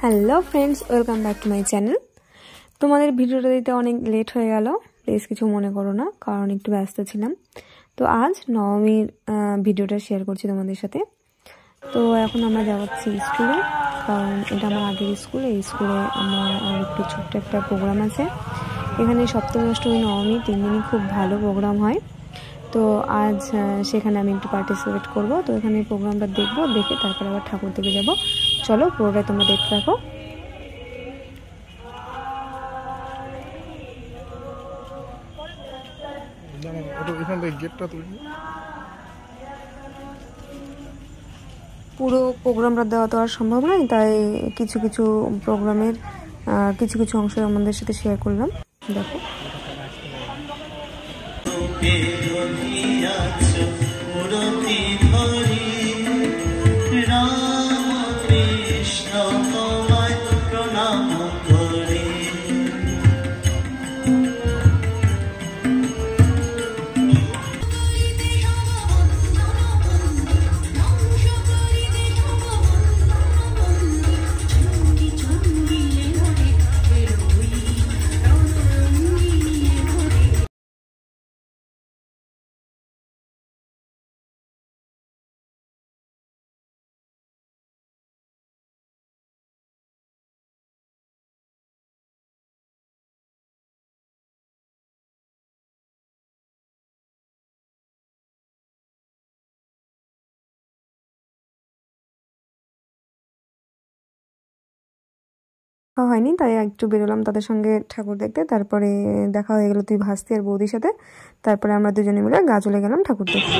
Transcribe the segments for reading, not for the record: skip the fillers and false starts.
Hello friends, welcome back to my channel. তোমাদের ভিডিওটা দিতে অনেক লেট হয়ে গেল, প্লিজ কিছু মনে করো না, কারণ একটু ব্যস্ত ছিলাম। তো আজ নবমীর ভিডিওটা শেয়ার করছি তোমাদের সাথে। তো এখন আমরা যাচ্ছি স্কুলে, কারণ এটা আমার আগের স্কুল। এই স্কুলে আমার একটু ছোট্ট একটা প্রোগ্রাম আছে। এখানে সপ্তমী, অষ্টমী, নবমী 3 দিনই খুব ভালো প্রোগ্রাম হয়। তো আজ সেখানে আমি একটু পার্টিসিপেট করব। তো এখানে প্রোগ্রামটা দেখবো, দেখে তারপরে আবার ঠাকুর দেখে যাব। চলো পুরোটাই তোমরা দেখতে থাকো। পুরো প্রোগ্রামটা দেওয়া তো আর সম্ভব নয়, তাই কিছু কিছু প্রোগ্রামের কিছু কিছু অংশ আমাদের সাথে শেয়ার করলাম। দেখো হয়নি, তাই একটু বেরোলাম তাদের সঙ্গে ঠাকুর দেখতে। তারপরে দেখা হয়ে গেল তুই ভাস্তি আর বৌদির সাথে। তারপরে আমরা দুজনে মিলে গা চলে গেলাম ঠাকুর দেখতে।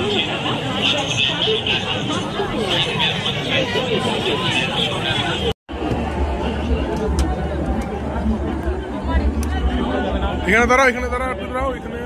এখানে দাঁড়াও, এখানে দাঁড়াও, একটু দাঁড়াও এখানে।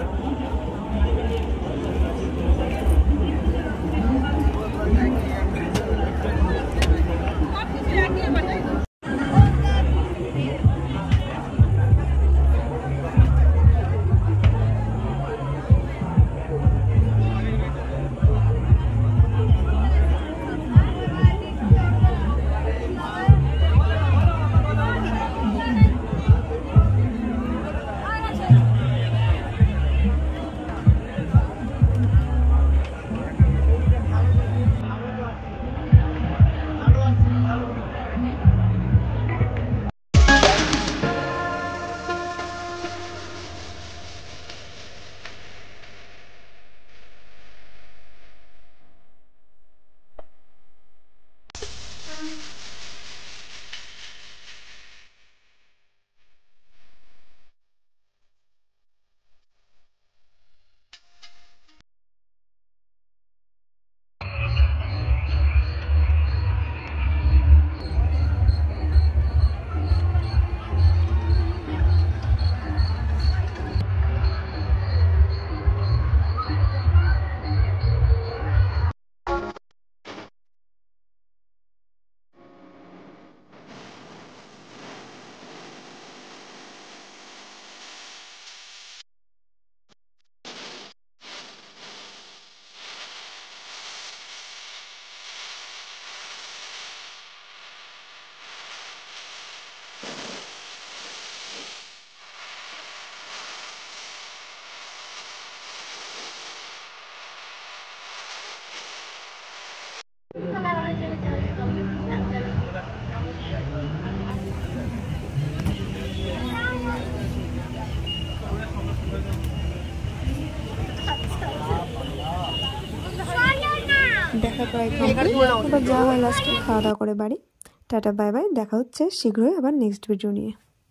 দেখা প্রায় কমপ্লিট। এবার যা হয় লাস্টে খাওয়া দাওয়া করে বাড়ি। Tata, bye bye. দেখা হচ্ছে শীঘ্রই আবার নেক্সট ভিডিও নিয়ে।